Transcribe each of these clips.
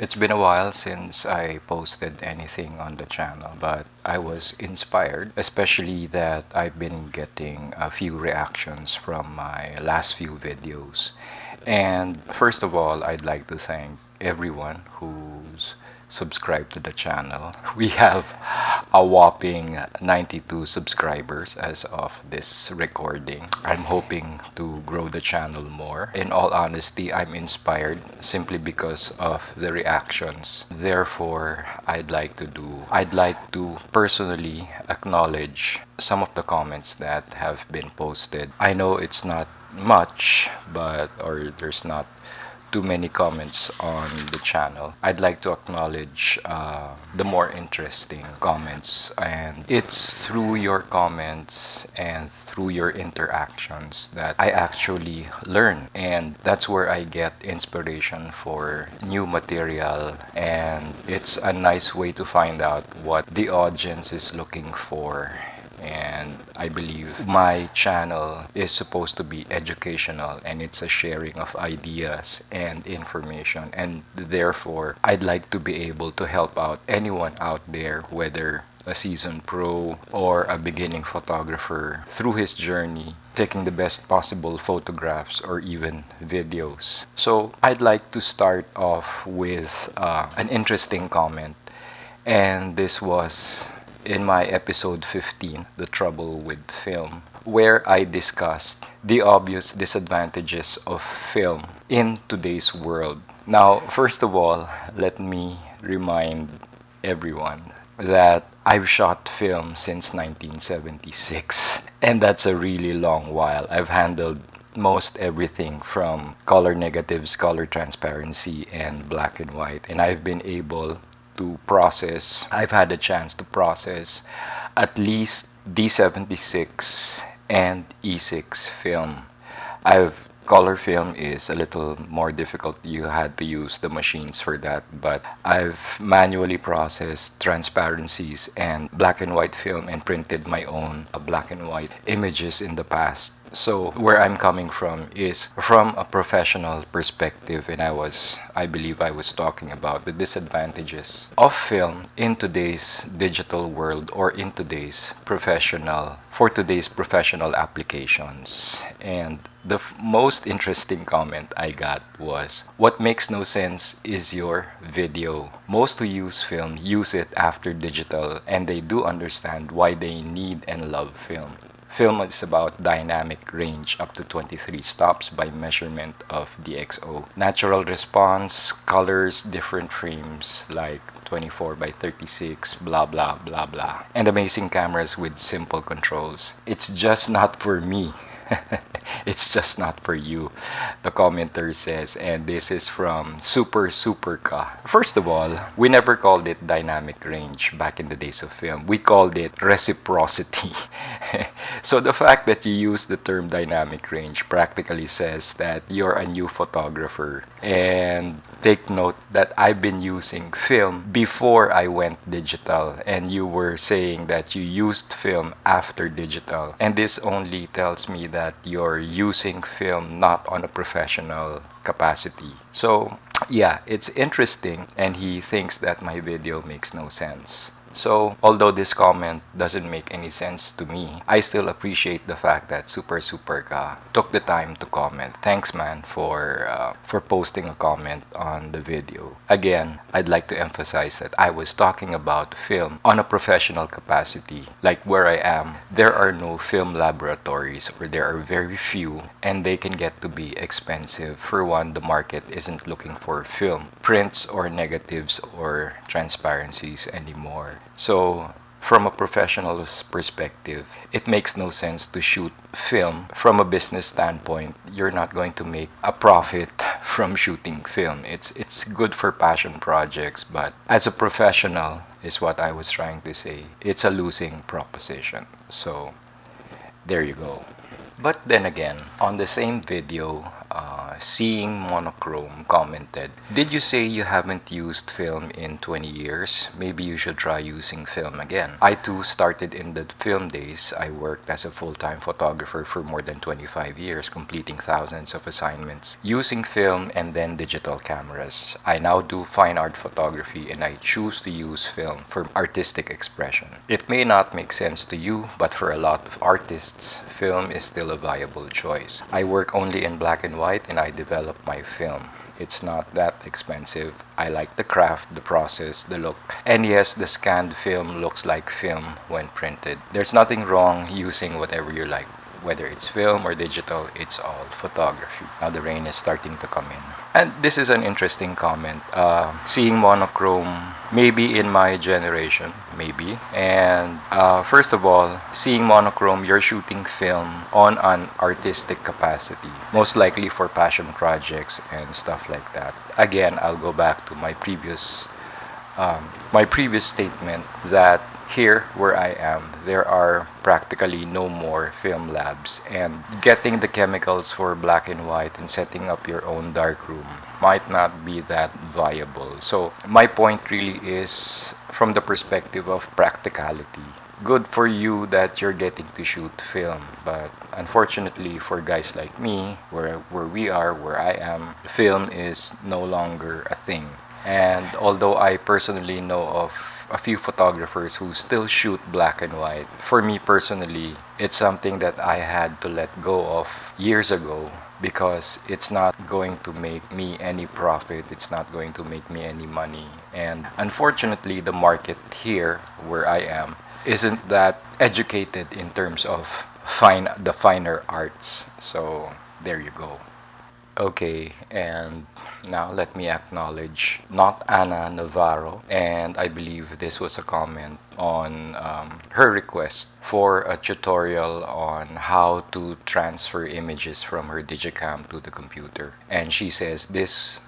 It's been a while since I posted anything on the channel, but I was inspired, especially that I've been getting a few reactions from my last few videos. And first of all, I'd like to thank everyone who's subscribed to the channel. We have a whopping 92 subscribers as of this recording. I'm hoping to grow the channel more. In all honesty, I'm inspired simply because of the reactions. Therefore, I'd like to personally acknowledge some of the comments that have been posted. I know it's not much, or there's not too many comments on the channel. I'd like to acknowledge the more interesting comments, and it's through your comments and through your interactions that I actually learn, and that's where I get inspiration for new material, and it's a nice way to find out what the audience is looking for. And I believe my channel is supposed to be educational, and it's a sharing of ideas and information, and therefore I'd like to be able to help out anyone out there, whether a seasoned pro or a beginning photographer, through his journey, taking the best possible photographs or even videos. So I'd like to start off with an interesting comment, and this was in my episode 15, The Trouble with Film, where I discussed the obvious disadvantages of film in today's world. Now, first of all, let me remind everyone that I've shot film since 1976, and that's a really long while. I've handled most everything from color negatives, color transparency, and black and white, and I've been able to process, I've had a chance to process at least D76 and E6 film. I've Color film is a little more difficult. You had to use the machines for that, but I've manually processed transparencies and black and white film and printed my own black and white images in the past. So where I'm coming from is from a professional perspective, and I believe I was talking about the disadvantages of film in today's digital world, or in today's professional applications. And the most interesting comment I got was, "What makes no sense is your video. Most who use film use it after digital, and they do understand why they need and love film. Film is about dynamic range up to 23 stops by measurement of DxO. Natural response, colors, different frames like 24 by 36, blah blah blah blah. And amazing cameras with simple controls. It's just not for me." It's just not for you, the commenter says, and this is from Superka. First of all, we never called it dynamic range back in the days of film. We called it reciprocity. So the fact that you use the term dynamic range practically says that you're a new photographer. And take note that I've been using film before I went digital, and you were saying that you used film after digital. And this only tells me that you're using film not on a professional capacity. So yeah, it's interesting, and he thinks that my video makes no sense. So, although this comment doesn't make any sense to me, I still appreciate the fact that Superka took the time to comment. Thanks, man, for posting a comment on the video. Again, I'd like to emphasize that I was talking about film on a professional capacity. Like where I am, there are no film laboratories, or there are very few, and they can get to be expensive. For one, the market isn't looking for film prints or negatives or transparencies anymore. So, from a professional's perspective, it makes no sense to shoot film. From a business standpoint, you're not going to make a profit from shooting film. It's good for passion projects, but as a professional, is what I was trying to say, it's a losing proposition. So, there you go. But then again, on the same video, Seeing Monochrome commented, "Did you say you haven't used film in 20 years? Maybe you should try using film again." I too started in the film days. I worked as a full-time photographer for more than 25 years, completing thousands of assignments using film and then digital cameras. I now do fine art photography and I choose to use film for artistic expression. It may not make sense to you, but for a lot of artists, film is still a viable choice. I work only in black and white and I develop my film. It's not that expensive. I like the craft, the process, the look. And yes, the scanned film looks like film when printed. There's nothing wrong using whatever you like. Whether it's film or digital, it's all photography. Now the rain is starting to come in. And this is an interesting comment. Seeing monochrome, maybe in my generation, maybe. And first of all, seeing monochrome, you're shooting film on an artistic capacity, most likely for passion projects and stuff like that. Again, I'll go back to my previous statement that here where I am, there are practically no more film labs, and getting the chemicals for black and white and setting up your own darkroom might not be that viable. So my point really is from the perspective of practicality. Good for you that you're getting to shoot film, but unfortunately for guys like me, where I am, film is no longer a thing. And although I personally know of a few photographers who still shoot black and white, for me personally, it's something that I had to let go of years ago because it's not going to make me any profit, it's not going to make me any money. And unfortunately, the market here where I am isn't that educated in terms of the finer arts. So there you go. Okay, and now let me acknowledge not Anna Navarro, and I believe this was a comment on her request for a tutorial on how to transfer images from her Digicam to the computer. And she says,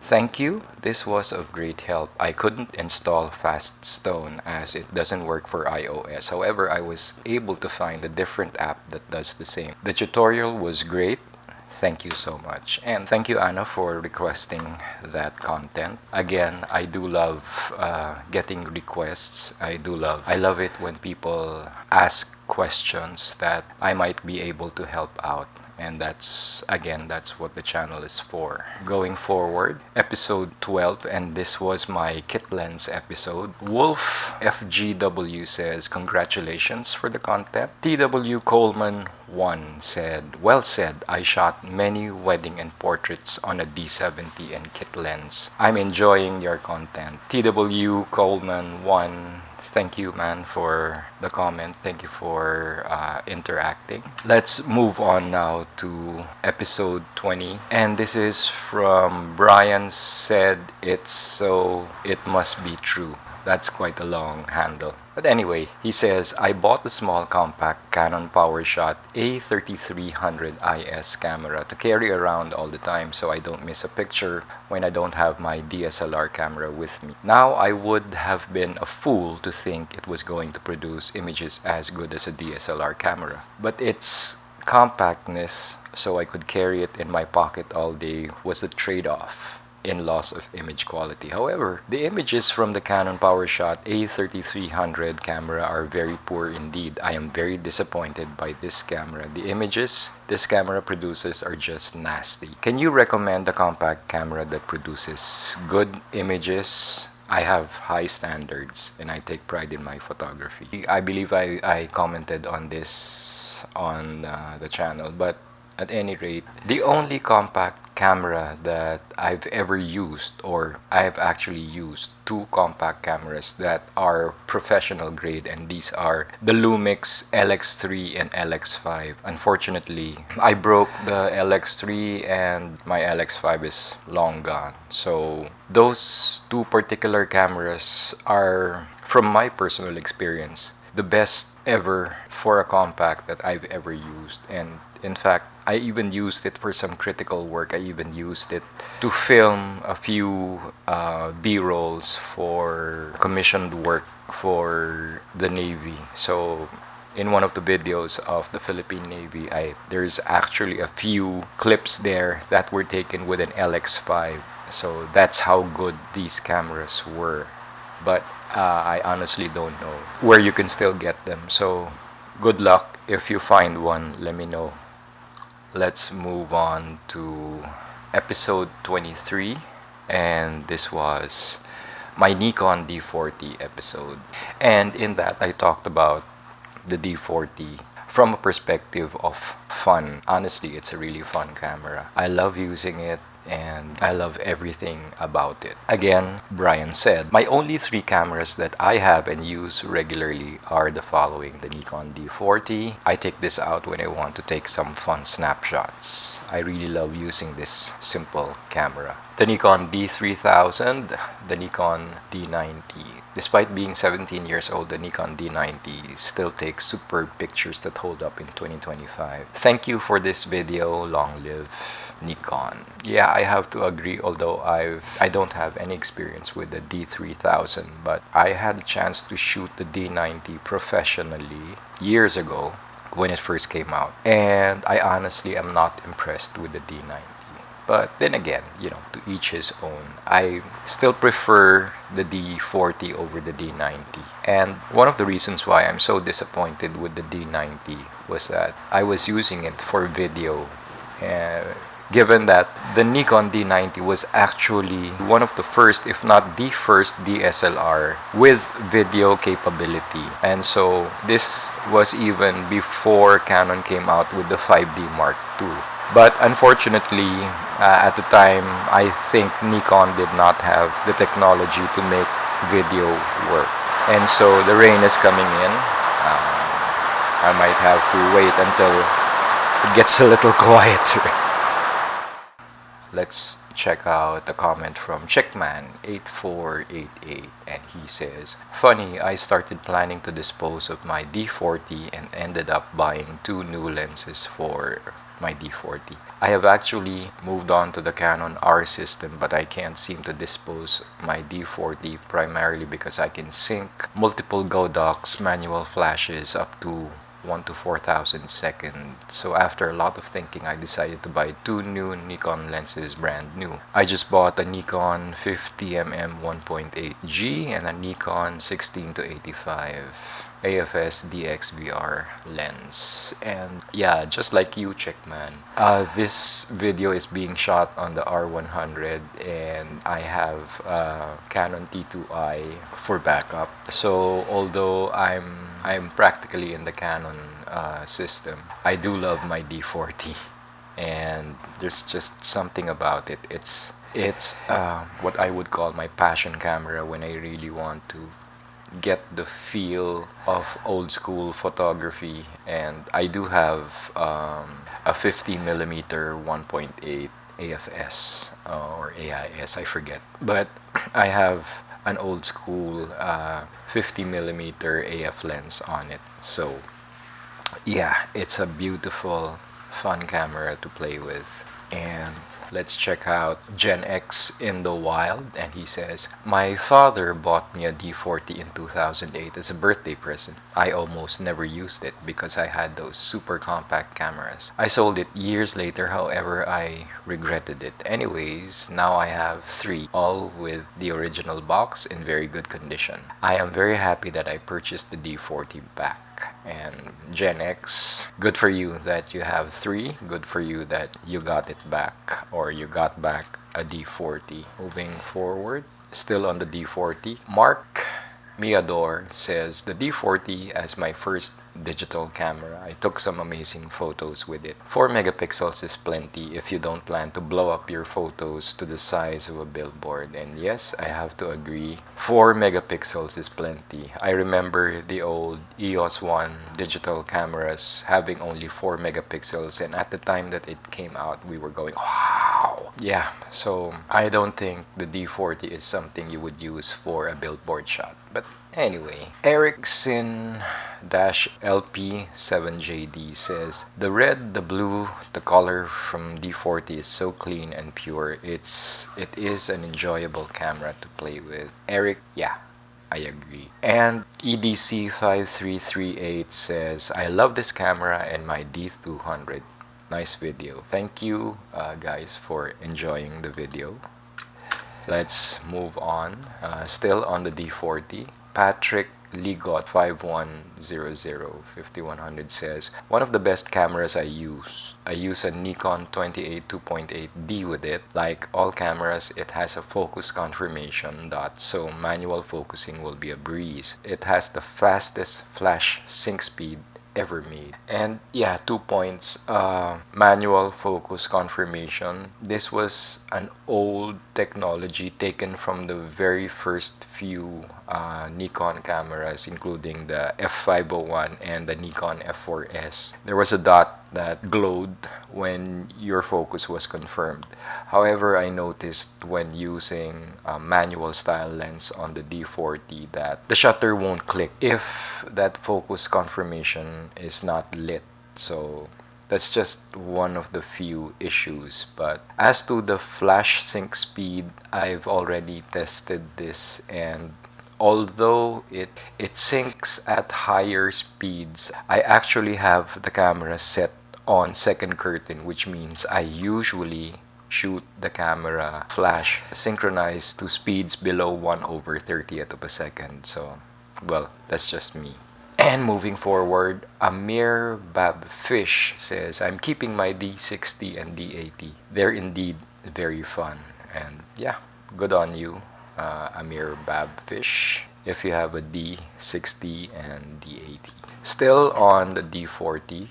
"Thank you, this was of great help. I couldn't install Faststone as it doesn't work for iOS. However, I was able to find a different app that does the same. The tutorial was great. Thank you so much." And thank you, Anna, for requesting that content. Again, I do love getting requests. I love it when people ask questions that I might be able to help out. And that's what the channel is for. Going forward, episode 12, and this was my kit lens episode. Wolf FGW says, "Congratulations for the content." TW Coleman 1 said, "Well said, I shot many wedding and portraits on a D70 and kit lens. I'm enjoying your content." TW Coleman 1, thank you, man, for the comment. Thank you for interacting. Let's move on now to episode 20. And this is from Brian said, "It's so it must be true." That's quite a long handle. But anyway, he says, "I bought a small compact Canon PowerShot A3300 IS camera to carry around all the time so I don't miss a picture when I don't have my DSLR camera with me. Now, I would have been a fool to think it was going to produce images as good as a DSLR camera. But its compactness, so I could carry it in my pocket all day, was the trade-off in loss of image quality. However, the images from the Canon PowerShot A3300 camera are very poor indeed. I am very disappointed by this camera. The images this camera produces are just nasty. Can you recommend a compact camera that produces good images? I have high standards and I take pride in my photography." I believe I commented on this on the channel, but at any rate, the only compact camera that I've ever used, or I've actually used two compact cameras that are professional grade, and these are the Lumix LX3 and LX5. Unfortunately, I broke the LX3 and my LX5 is long gone. So those two particular cameras are, from my personal experience, the best ever for a compact that I've ever used. And in fact, I even used it for some critical work. I even used it to film a few B-rolls for commissioned work for the Navy. So in one of the videos of the Philippine Navy, there's actually a few clips there that were taken with an LX5. So that's how good these cameras were. But I honestly don't know where you can still get them. So good luck. If you find one, let me know. Let's move on to episode 23. And this was my Nikon D40 episode. And in that, I talked about the D40 from a perspective of fun. Honestly, it's a really fun camera. I love using it and I love everything about it. Again, Brian said, my only three cameras that I have and use regularly are the following: the Nikon D40. I take this out when I want to take some fun snapshots. I really love using this simple camera. The Nikon D3000, the Nikon D90. Despite being 17 years old, the Nikon D90 still takes superb pictures that hold up in 2025. Thank you for this video. Long live Nikon. Yeah, I have to agree, although I don't have any experience with the D3000, but I had a chance to shoot the D90 professionally years ago when it first came out, and I honestly am not impressed with the D90. But then again, to each his own. I still prefer the D40 over the D90. And one of the reasons why I'm so disappointed with the D90 was that I was using it for video. Given that the Nikon D90 was actually one of the first, if not the first, DSLR with video capability. And so this was even before Canon came out with the 5D Mark II. But unfortunately, at the time, I think Nikon did not have the technology to make video work. And so the rain is coming in. I might have to wait until it gets a little quieter. Let's check out the comment from Checkman8488, and he says, funny, I started planning to dispose of my D40 and ended up buying 2 new lenses for my D40. I have actually moved on to the Canon R system, but I can't seem to dispose my D40 primarily because I can sync multiple Godox manual flashes up to 1 to 4,000 seconds. So after a lot of thinking, I decided to buy 2 new Nikon lenses, brand new. I just bought a Nikon 50mm 1.8G and a Nikon 16 to 85 AFS DXVR lens. And yeah, just like you, Checkman, this video is being shot on the R100, and I have Canon T2i for backup. So although I'm practically in the Canon system, I do love my D40, and there's just something about it. It's what I would call my passion camera when I really want to get the feel of old school photography. And I do have a 50mm 1.8 AFS or AIS, I forget, but I have an old school 50mm AF lens on it. So yeah, it's a beautiful, fun camera to play with. And let's check out Gen X in the wild, and he says, my father bought me a D40 in 2008 as a birthday present. I almost never used it because I had those super compact cameras. I sold it years later, however, I regretted it. Anyways, now I have 3, all with the original box in very good condition. I am very happy that I purchased the D40 back. And Gen X, good for you that you have 3. Good for you that you got it back, or you got back a D40. Moving forward, still on the D40, Mark Miador says, the D40 as my first digital camera. I took some amazing photos with it. 4 megapixels is plenty if you don't plan to blow up your photos to the size of a billboard. And yes, I have to agree, 4 megapixels is plenty. I remember the old EOS 1 digital cameras having only 4 megapixels, and at the time that it came out, we were going, wow! Yeah, so I don't think the D40 is something you would use for a billboard shot. But anyway, Ericsson-LP7JD says, the red, the blue, the color from D40 is so clean and pure. It is an enjoyable camera to play with. Eric, yeah, I agree. And EDC5338 says, I love this camera and my D200. Nice video. Thank you guys for enjoying the video. Let's move on. Still on the D40. Patrick Ligot 5100 says, one of the best cameras I use. I use a Nikon 28 2.8D with it. Like all cameras, it has a focus confirmation dot, so manual focusing will be a breeze. It has the fastest flash sync speed ever made. And yeah, 2 points. Manual focus confirmation. This was an old technology taken from the very first few Nikon cameras, including the F501 and the Nikon F4S. There was a dot that glowed when your focus was confirmed. However, I noticed when using a manual style lens on the D40 that the shutter won't click if that focus confirmation is not lit. So that's just one of the few issues. But as to the flash sync speed, I've already tested this, and although it syncs at higher speeds, I actually have the camera set on second curtain, which means I usually shoot the camera flash synchronized to speeds below 1/30th of a second. So, well, that's just me. And moving forward, Amir Babfish says, I'm keeping my D60 and D80. They're indeed very fun. And yeah, good on you, Amir Babfish, if you have a D60 and D80. Still on the D40,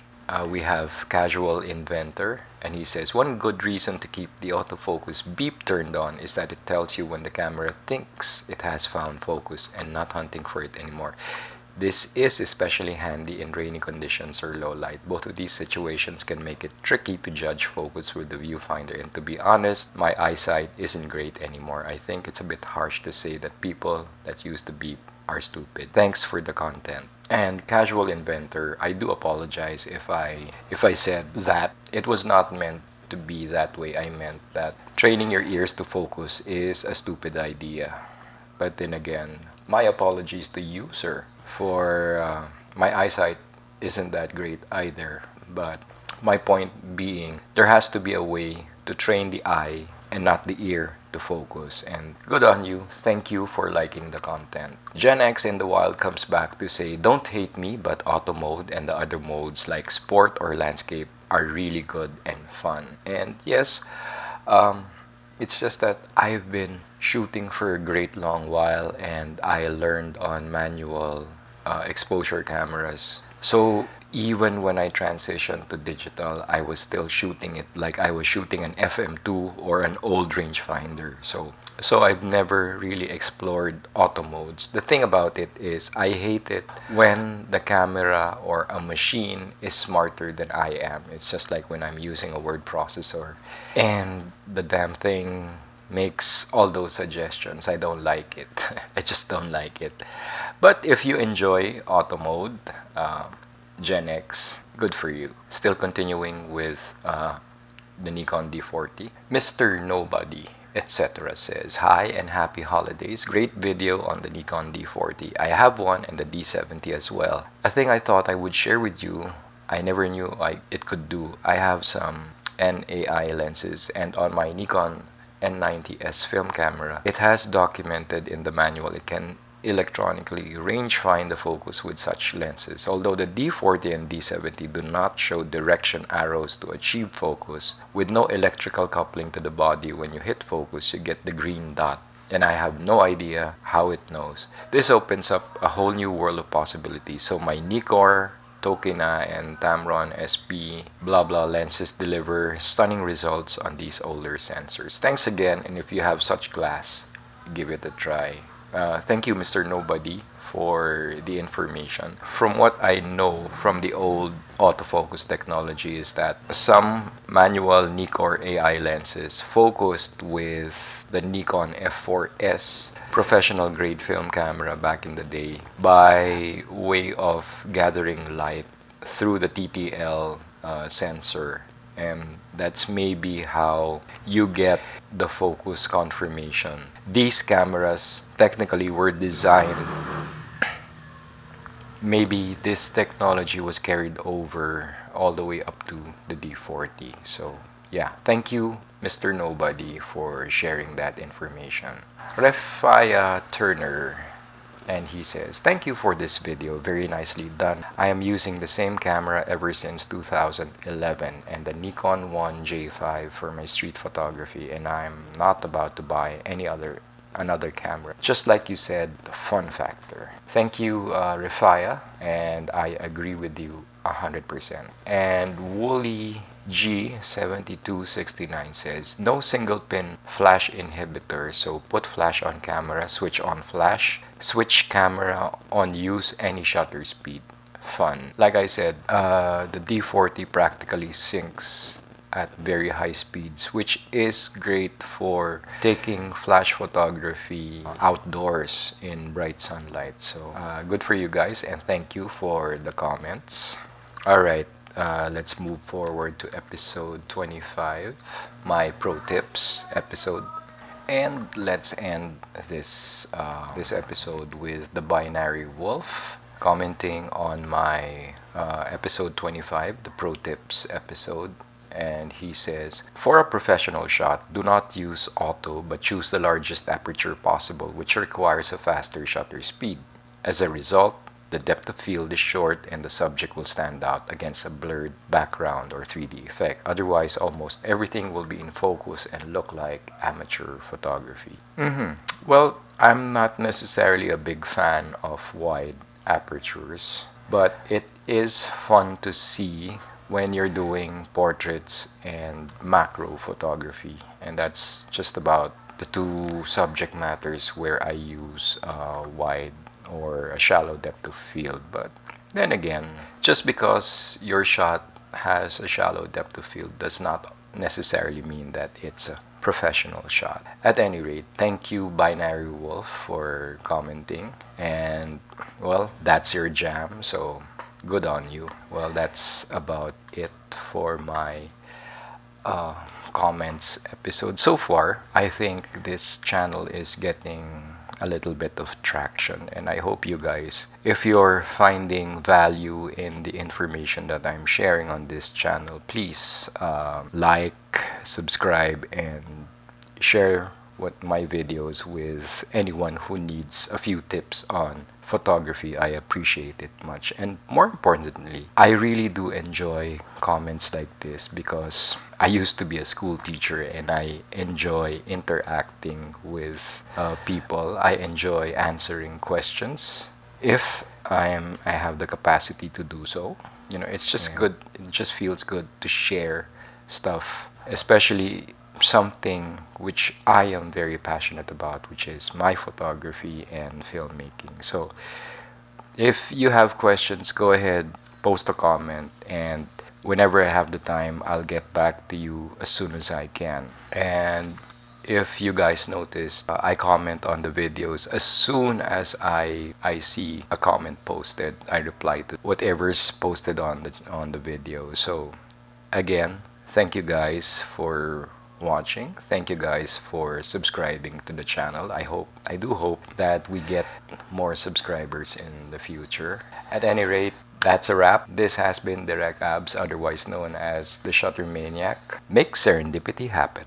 we have Casual Inventor, and he says, one good reason to keep the autofocus beep turned on is that it tells you when the camera thinks it has found focus and not hunting for it anymore. This is especially handy in rainy conditions or low light. Both of these situations can make it tricky to judge focus with the viewfinder, and to be honest, my eyesight isn't great anymore. I think it's a bit harsh to say that people that use the beep are stupid. Thanks for the content. And Casual Inventor, I do apologize if I said that. It was not meant to be that way. I meant that training your ears to focus is a stupid idea. But then again, my apologies to you, sir, for my eyesight isn't that great either. But my point being, there has to be a way to train the eye and not the ear to focus. And good on you. Thank you for liking the content. Gen X in the Wild comes back to say, don't hate me, but auto mode and the other modes like sport or landscape are really good and fun. And yes, it's just that I've been shooting for a great long while, and I learned on manual exposure cameras. So even when I transitioned to digital, I was still shooting it like I was shooting an FM2 or an old rangefinder. So I've never really explored auto modes. The thing about it is I hate it when the camera or a machine is smarter than I am. It's just like when I'm using a word processor and the damn thing makes all those suggestions. I don't like it. I just don't like it. But if you enjoy auto mode, Gen X, good for you. Still continuing with the Nikon D40. Mr. Nobody, etc. says, hi and happy holidays. Great video on the Nikon D40. I have one and the D70 as well. A thing I thought I would share with you, I never knew it could do. I have some NAI lenses, and on my Nikon N90S film camera, it has documented in the manual it can electronically range find the focus with such lenses. Although the D40 and D70 do not show direction arrows to achieve focus, with no electrical coupling to the body, when you hit focus you get the green dot, and I have no idea how it knows. This opens up a whole new world of possibilities. So my Nikkor, Tokina, and Tamron SP blah blah lenses deliver stunning results on these older sensors. Thanks again, and if you have such glass, give it a try. Thank you, Mr. Nobody, for the information. From what I know from the old autofocus technology is that some manual Nikkor AI lenses focused with the Nikon F4S professional grade film camera back in the day by way of gathering light through the TTL sensor and that's maybe how you get the focus confirmation. These cameras technically were designed, maybe this technology was carried over all the way up to the D40. So yeah, thank you, Mr. Nobody, for sharing that information. Refaya Turner, and he says, thank you for this video, very nicely done. I am using the same camera ever since 2011 and the Nikon 1J5 for my street photography, and I'm not about to buy another camera. Just like you said, the fun factor. Thank you, Refaya, and I agree with you 100%. And Wooly G7269 says, no single pin flash inhibitor, so put flash on camera, switch on flash, switch camera on, use any shutter speed. Fun. Like I said, the D40 practically syncs at very high speeds, which is great for taking flash photography outdoors in bright sunlight. So good for you guys, and thank you for the comments. All right, let's move forward to episode 25, my pro tips episode. And let's end this episode with the Binary Wolf commenting on my episode 25, the pro tips episode. And he says, for a professional shot, do not use auto but choose the largest aperture possible, which requires a faster shutter speed. As a result, the depth of field is short and the subject will stand out against a blurred background or 3D effect. Otherwise, almost everything will be in focus and look like amateur photography. Well, I'm not necessarily a big fan of wide apertures, but it is fun to see when you're doing portraits and macro photography, and that's just about the two subject matters where I use wide or a shallow depth of field. But then again, just because your shot has a shallow depth of field does not necessarily mean that it's a professional shot. At any rate, thank you, Binary Wolf, for commenting, and well, that's your jam, so good on you. Well, that's about it for my comments episode so far. I think this channel is getting a little bit of traction, and I hope you guys, if you're finding value in the information that I'm sharing on this channel, please like, subscribe, and share my videos with anyone who needs a few tips on photography. I appreciate it much, and more importantly, I really do enjoy comments like this because I used to be a school teacher and I enjoy interacting with people. I enjoy answering questions if I have the capacity to do so. It's just good. It just feels good to share stuff, especially something which I am very passionate about, which is my photography and filmmaking. So if you have questions, go ahead, post a comment, and whenever I have the time, I'll get back to you as soon as I can. And if you guys noticed, I comment on the videos as soon as I see a comment posted. I reply to whatever's posted on the video. So again, thank you guys for watching. Thank you guys for subscribing to the channel. I do hope that we get more subscribers in the future. At any rate, that's a wrap. This has been Direct Abs, otherwise known as the Shutter Maniac. Make serendipity happen.